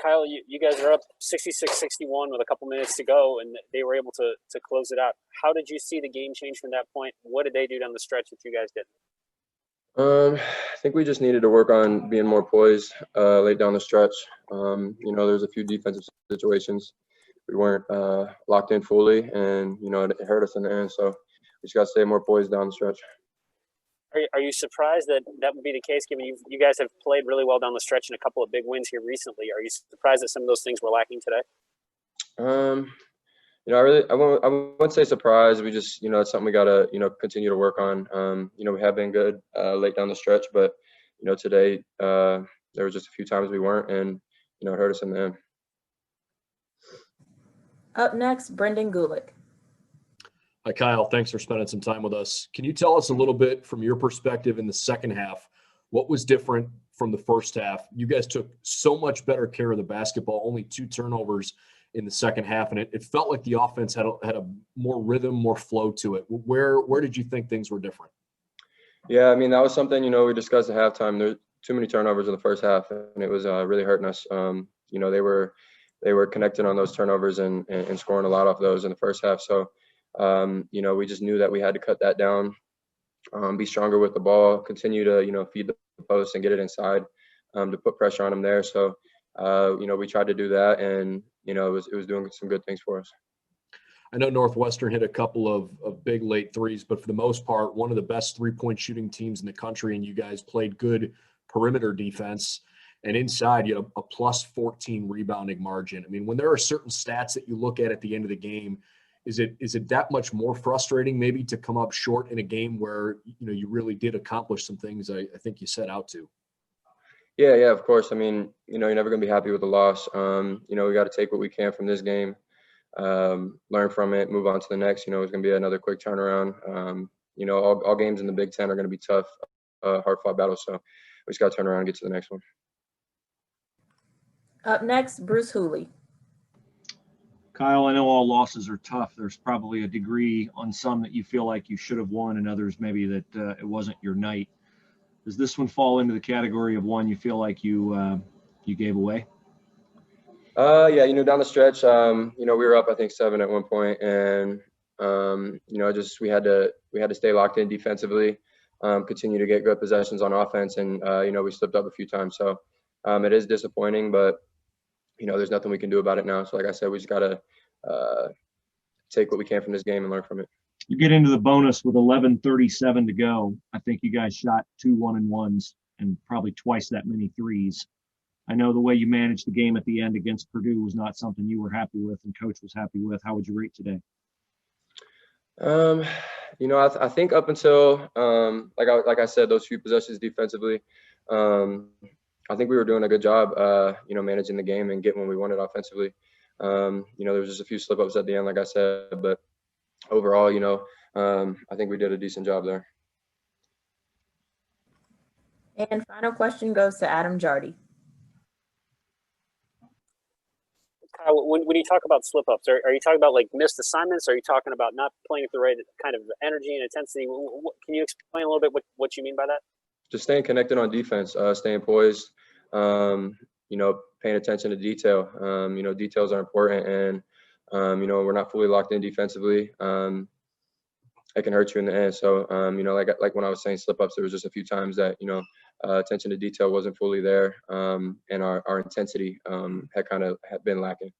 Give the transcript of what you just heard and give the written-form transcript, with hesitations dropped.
Kyle, you guys are up 66-61 with a couple minutes to go, and they were able to close it out. How did you see the game change from that point? What did they do down the stretch that you guys didn't? I think we just needed to work on being more poised late down the stretch. There's a few defensive situations we weren't locked in fully, and it hurt us in the end. So we just got to stay more poised down the stretch. Are you surprised that would be the case, given you guys have played really well down the stretch and a couple of big wins here recently? Are you surprised that some of those things were lacking today? I won't say surprised. We just, it's something we got to, continue to work on. We have been good late down the stretch, but, today there was just a few times we weren't, and, it hurt us in the end. Up next, Brendan Gulick. Hi, Kyle. Thanks for spending some time with us. Can you tell us a little bit from your perspective in the second half, what was different from the first half? You guys took so much better care of the basketball, only 2 turnovers in the second half, and it felt like the offense had a more rhythm, more flow to it. Where did you think things were different? Yeah, I mean, that was something, we discussed at halftime. There's too many turnovers in the first half, and it was really hurting us. They were connecting on those turnovers and scoring a lot off those in the first half. So, we just knew that we had to cut that down, be stronger with the ball, continue to, feed the post and get it inside to put pressure on them there. So, we tried to do that, and, it was doing some good things for us. I know Northwestern hit a couple of big late threes, but for the most part, one of the best 3-point shooting teams in the country, and you guys played good perimeter defense. And inside, you had a plus 14 rebounding margin. I mean, when there are certain stats that you look at the end of the game, is it that much more frustrating maybe to come up short in a game where, you really did accomplish some things I think you set out to? Yeah, of course. I mean, you're never going to be happy with the loss. We got to take what we can from this game, learn from it, move on to the next. It's going to be another quick turnaround. All games in the Big Ten are going to be tough, hard-fought battles. So we just got to turn around and get to the next one. Up next, Bruce Hooley. Kyle, I know all losses are tough. There's probably a degree on some that you feel like you should have won, and others maybe that it wasn't your night. Does this one fall into the category of one you feel like you gave away? Yeah, down the stretch, we were up, I think, 7 at one point, and we had to stay locked in defensively, continue to get good possessions on offense, and we slipped up a few times. So it is disappointing, but there's nothing we can do about it now. So like I said, we just gotta take what we can from this game and learn from it. You get into the bonus with 11:37 to go. I think you guys shot 2 1-and-1s and probably twice that many threes. I know the way you managed the game at the end against Purdue was not something you were happy with and coach was happy with. How would you rate today? I think up until like I said, those few possessions defensively, I think we were doing a good job, managing the game and getting what we wanted offensively. There was just a few slip ups at the end, like I said, but overall, I think we did a decent job there. And final question goes to Adam Jardy. When you talk about slip ups, are you talking about like missed assignments? Are you talking about not playing at the right kind of energy and intensity? Can you explain a little bit what you mean by that? Just staying connected on defense, staying poised, paying attention to detail. Details are important, and we're not fully locked in defensively. It can hurt you in the end. So, like when I was saying slip ups, there was just a few times that attention to detail wasn't fully there, and our intensity had been lacking.